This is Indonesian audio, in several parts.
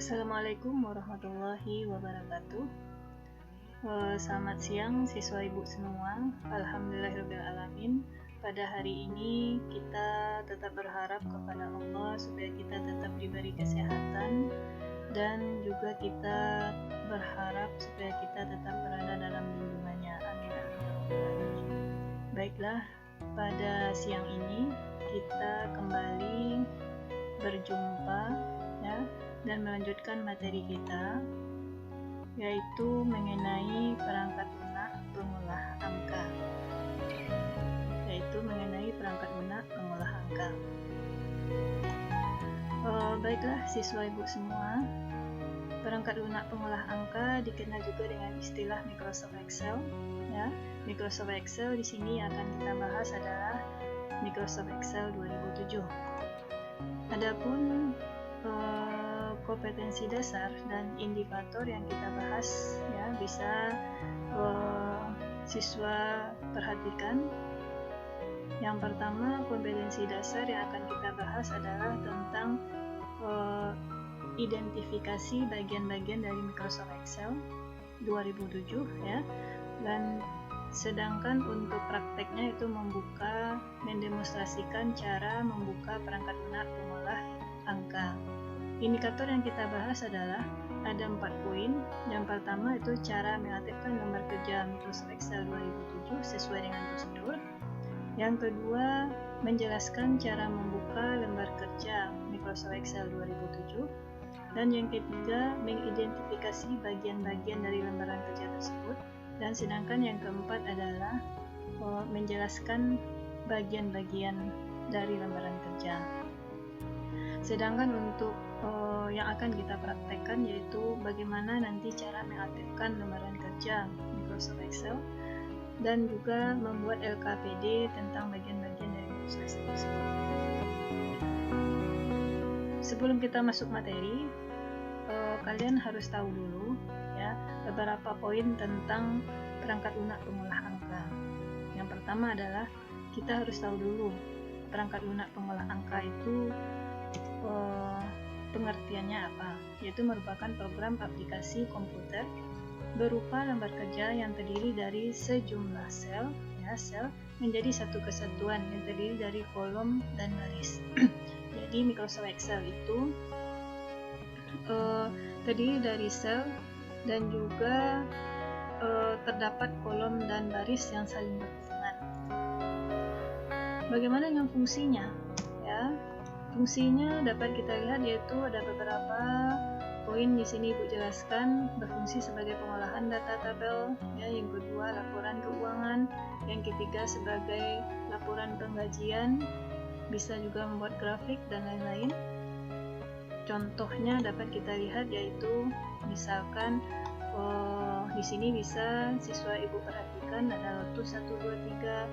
Assalamualaikum warahmatullahi wabarakatuh. Selamat siang siswa ibu semua. Alhamdulillahirrahmanirrahim. Pada hari ini kita tetap berharap kepada Allah supaya kita tetap diberi kesehatan, dan juga kita berharap supaya kita tetap berada dalam lindungannya. Amin amin ya rabbal alamin. Baiklah, pada siang ini kita kembali berjumpa ya, dan melanjutkan materi kita, yaitu mengenai perangkat lunak pengolah angka. Baiklah siswa ibu semua, perangkat lunak pengolah angka dikenal juga dengan istilah Microsoft Excel. Ya, Microsoft Excel di sini akan kita bahas adalah Microsoft Excel 2007. Adapun kompetensi dasar dan indikator yang kita bahas ya, bisa siswa perhatikan. Yang pertama, kompetensi dasar yang akan kita bahas adalah tentang identifikasi bagian-bagian dari Microsoft Excel 2007 ya. Dan sedangkan untuk prakteknya itu mendemonstrasikan cara membuka perangkat lunak pengolah angka. Indikator yang kita bahas adalah ada 4 poin. Yang pertama itu cara mengaktifkan lembar kerja Microsoft Excel 2007 sesuai dengan prosedur. Yang kedua, menjelaskan cara membuka lembar kerja Microsoft Excel 2007. Dan yang ketiga, mengidentifikasi bagian-bagian dari lembaran kerja tersebut. Dan sedangkan yang keempat adalah menjelaskan bagian-bagian dari lembaran kerja. Sedangkan untuk yang akan kita praktekkan yaitu bagaimana nanti cara mengaktifkan lembaran kerja Microsoft Excel dan juga membuat LKPD tentang bagian-bagian dari Microsoft Excel tersebut. Sebelum kita masuk materi, kalian harus tahu dulu ya beberapa poin tentang perangkat lunak pengolah angka. Yang pertama adalah kita harus tahu dulu perangkat lunak pengolah angka itu pengertiannya apa, yaitu merupakan program aplikasi komputer berupa lembar kerja yang terdiri dari sejumlah sel menjadi satu kesatuan yang terdiri dari kolom dan baris. Jadi Microsoft Excel itu terdiri dari sel dan juga terdapat kolom dan baris yang saling berhubungan. Bagaimana dengan fungsinya? Ya, fungsinya dapat kita lihat yaitu ada beberapa poin di sini Ibu jelaskan. Berfungsi sebagai pengolahan data tabel, ya, yang kedua laporan keuangan, yang ketiga sebagai laporan penggajian, bisa juga membuat grafik dan lain-lain. Contohnya dapat kita lihat yaitu misalkan di sini bisa siswa Ibu perhatikan ada Lotus 1, 2, 3,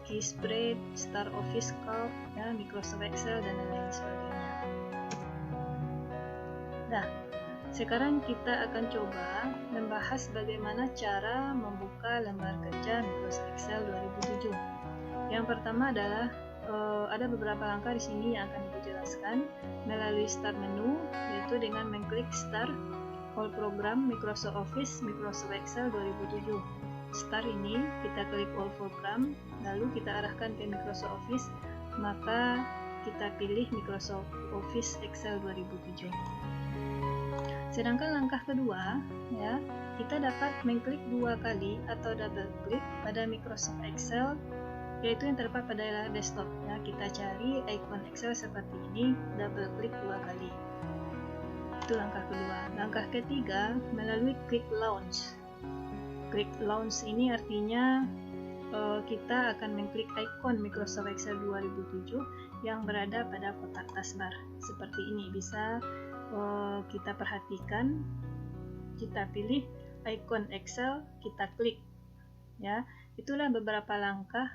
Keyspread, Star Office Calc, ya, Microsoft Excel dan lain-lain sebagainya. Nah, sekarang kita akan coba membahas bagaimana cara membuka lembar kerja Microsoft Excel 2007. Yang pertama adalah ada beberapa langkah di sini yang akan Ibu jelaskan melalui Start menu, yaitu dengan mengklik Start All Program Microsoft Office Microsoft Excel 2007. Start ini kita klik All Program, lalu kita arahkan ke Microsoft Office, maka kita pilih Microsoft Office Excel 2007. Sedangkan langkah kedua, ya, kita dapat mengklik 2 kali atau double klik pada Microsoft Excel, yaitu yang terdapat pada layar desktop. Ya, kita cari icon Excel seperti ini, double klik 2 kali. Itu langkah kedua. Langkah ketiga, melalui klik Launch. Klik Launch ini artinya kita akan mengklik ikon Microsoft Excel 2007 yang berada pada kotak taskbar seperti ini. Bisa kita perhatikan, kita pilih ikon Excel, kita klik. Ya, itulah beberapa langkah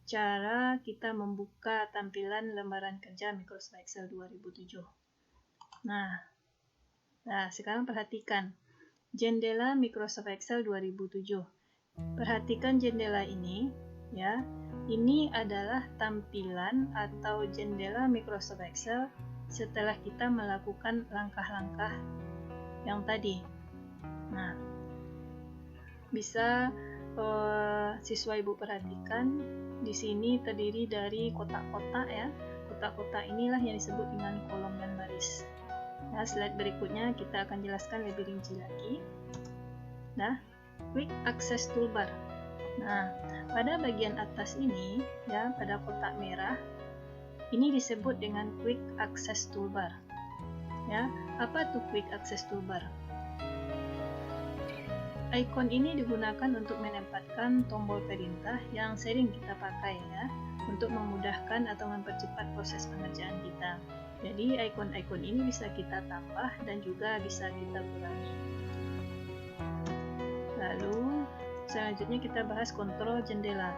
cara kita membuka tampilan lembaran kerja Microsoft Excel 2007. Nah, sekarang perhatikan jendela Microsoft Excel 2007. Perhatikan jendela ini, ya. Ini adalah tampilan atau jendela Microsoft Excel setelah kita melakukan langkah-langkah yang tadi. Nah, bisa siswa ibu perhatikan di sini terdiri dari kotak-kotak ya. Kotak-kotak inilah yang disebut dengan kolom dan baris. Nah, slide berikutnya kita akan jelaskan lebih rinci lagi. Nah, quick access toolbar. Nah, pada bagian atas ini ya, pada kotak merah ini disebut dengan quick access toolbar. Ya, apa itu quick access toolbar? Icon ini digunakan untuk menempatkan tombol perintah yang sering kita pakai ya, untuk memudahkan atau mempercepat proses pengerjaan kita. Jadi icon-icon ini bisa kita tambah dan juga bisa kita kurangi. Lalu selanjutnya kita bahas kontrol jendela.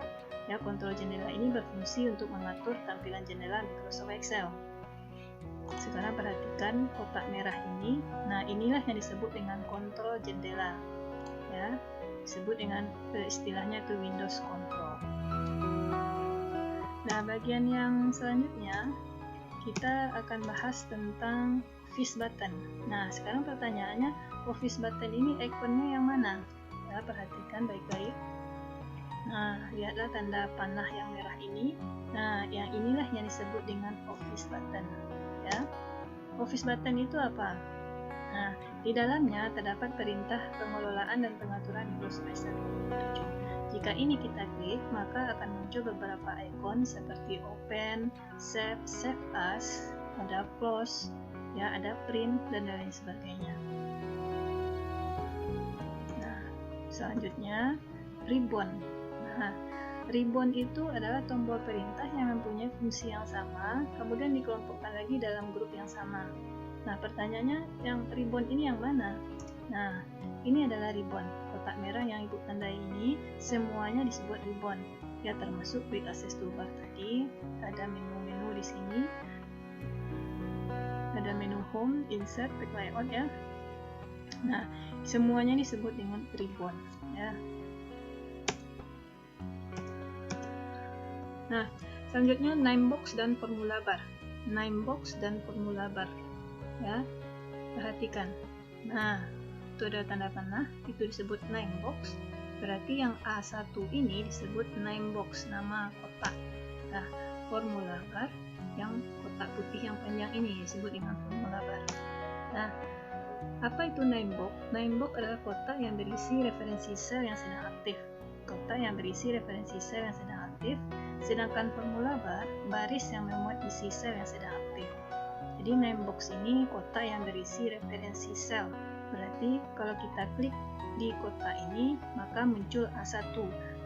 Ya, kontrol jendela ini berfungsi untuk mengatur tampilan jendela Microsoft Excel. Sekarang perhatikan kotak merah ini. Nah, inilah yang disebut dengan kontrol jendela. Ya, disebut dengan istilahnya itu Windows Control. Nah, bagian yang selanjutnya kita akan bahas tentang Office button. Nah, sekarang pertanyaannya, Office button ini ikonnya yang mana? Ya, perhatikan baik-baik. Nah, lihatlah tanda panah yang merah ini. Nah, yang inilah yang disebut dengan Office button. Ya, Office button itu apa? Nah, di dalamnya terdapat perintah pengelolaan dan pengaturan Microsoft Excel 2007. Jika ini kita klik, maka akan muncul beberapa ikon seperti Open, Save, Save As, ada Close, ya, ada Print, dan lain sebagainya. Nah, selanjutnya Ribbon. Nah, Ribbon itu adalah tombol perintah yang mempunyai fungsi yang sama, kemudian dikelompokkan lagi dalam grup yang sama. Nah, pertanyaannya, yang ribbon ini yang mana? Nah, ini adalah ribbon. Kotak merah yang ibu tandai ini semuanya disebut ribbon. Ya, termasuk quick access toolbar tadi. Ada menu-menu di sini. Ada menu home, insert, quick layout ya. Nah, semuanya disebut dengan ribbon ya. Nah, selanjutnya name box dan formula bar. Name box dan formula bar. Ya, perhatikan. Nah, itu ada tanda panah, itu disebut name box. Berarti yang A1 ini disebut name box, nama kotak. Nah, formula bar yang kotak putih yang panjang ini disebut dengan formula bar. Nah, apa itu name box? Name box adalah kotak yang berisi referensi sel yang sedang aktif. Kotak yang berisi referensi sel yang sedang aktif, sedangkan formula bar baris yang memuat isi sel yang sedang aktif. Jadi name box ini kotak yang berisi referensi sel. Berarti kalau kita klik di kotak ini, maka muncul A1.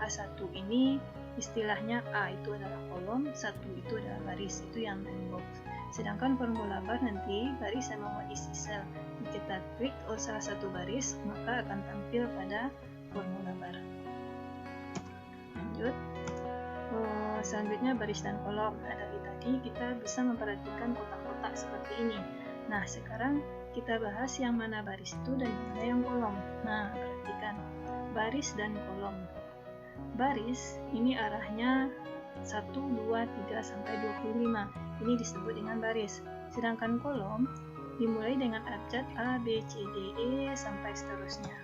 A1 ini istilahnya A itu adalah kolom, 1 itu adalah baris, itu yang name box. Sedangkan formula bar nanti baris yang memuat isi sel. Jika kita klik salah satu baris, maka akan tampil pada formula bar. Lanjut. Selanjutnya baris dan kolom. Nah, dari tadi kita bisa memperhatikan kotak-kotak seperti ini. Nah, sekarang kita bahas yang mana baris itu dan mana yang kolom. Nah, perhatikan baris dan kolom. Baris ini arahnya 1, 2, 3 sampai 25. Ini disebut dengan baris. Sedangkan kolom dimulai dengan abjad A, B, C, D, E sampai seterusnya.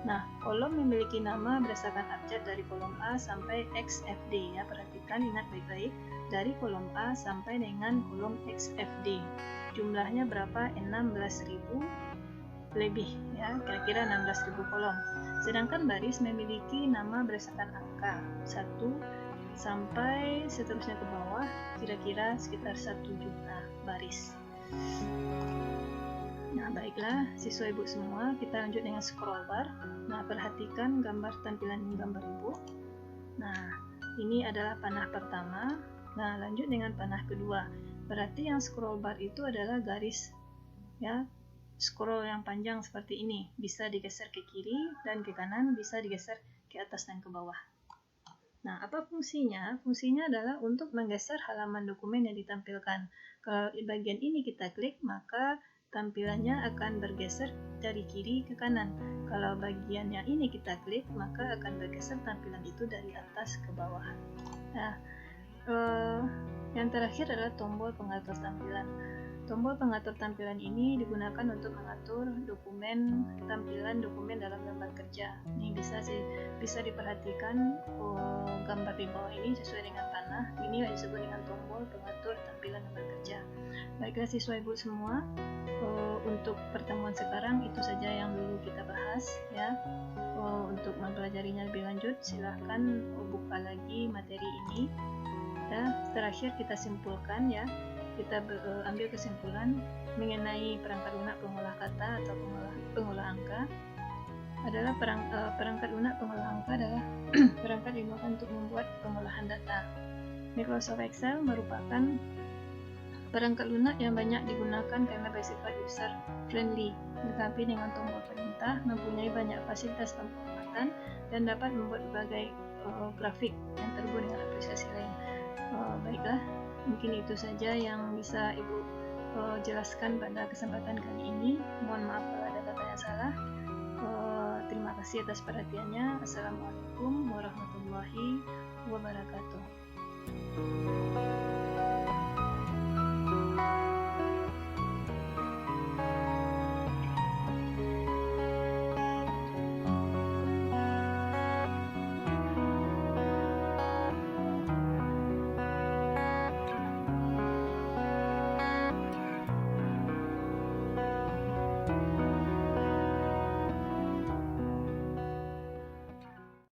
Nah, kolom memiliki nama berdasarkan abjad dari kolom A sampai XFD ya. Perhatikan, ingat baik-baik, dari kolom A sampai dengan kolom XFD. Jumlahnya berapa? 16.000 lebih ya, kira-kira 16.000 kolom. Sedangkan baris memiliki nama berdasarkan angka 1 sampai seterusnya ke bawah, kira-kira sekitar 1 juta baris. Nah, baiklah siswa ibu semua, kita lanjut dengan scroll bar. Nah, perhatikan gambar tampilan gambar ibu. Nah, ini adalah panah pertama. Nah, lanjut dengan panah kedua. Berarti yang scroll bar itu adalah garis ya, scroll yang panjang seperti ini. Bisa digeser ke kiri dan ke kanan, bisa digeser ke atas dan ke bawah. Nah, apa fungsinya? Fungsinya adalah untuk menggeser halaman dokumen yang ditampilkan. Kalau di bagian ini kita klik, maka tampilannya akan bergeser dari kiri ke kanan. Kalau bagian yang ini kita klik, maka akan bergeser tampilan itu dari atas ke bawah. Nah, Yang terakhir adalah tombol pengatur tampilan. Tombol pengatur tampilan ini digunakan untuk mengatur tampilan dokumen dalam lembar kerja. Ini bisa diperhatikan gambar di bawah ini sesuai dengan panah. Ini disebut dengan tombol pengatur tampilan lembar kerja. Baiklah siswa ibu semua, untuk pertemuan sekarang itu saja yang dulu kita bahas ya. Untuk mempelajarinya lebih lanjut silahkan buka lagi materi ini. Ya, terakhir kita simpulkan ya. Kita ambil kesimpulan mengenai perangkat lunak pengolah kata atau pengolah angka. Adalah perangkat lunak pengolah angka adalah perangkat digunakan untuk membuat pengolahan data. Microsoft Excel merupakan perangkat lunak yang banyak digunakan karena bersifat user friendly, tetapi dengan tombol perintah mempunyai banyak fasilitas penguatan dan dapat membuat berbagai grafik yang terhubung dengan aplikasi lain. Baiklah, mungkin itu saja yang bisa Ibu jelaskan pada kesempatan kali ini. Mohon maaf kalau ada kata yang salah. Terima kasih atas perhatiannya. Assalamualaikum warahmatullahi wabarakatuh.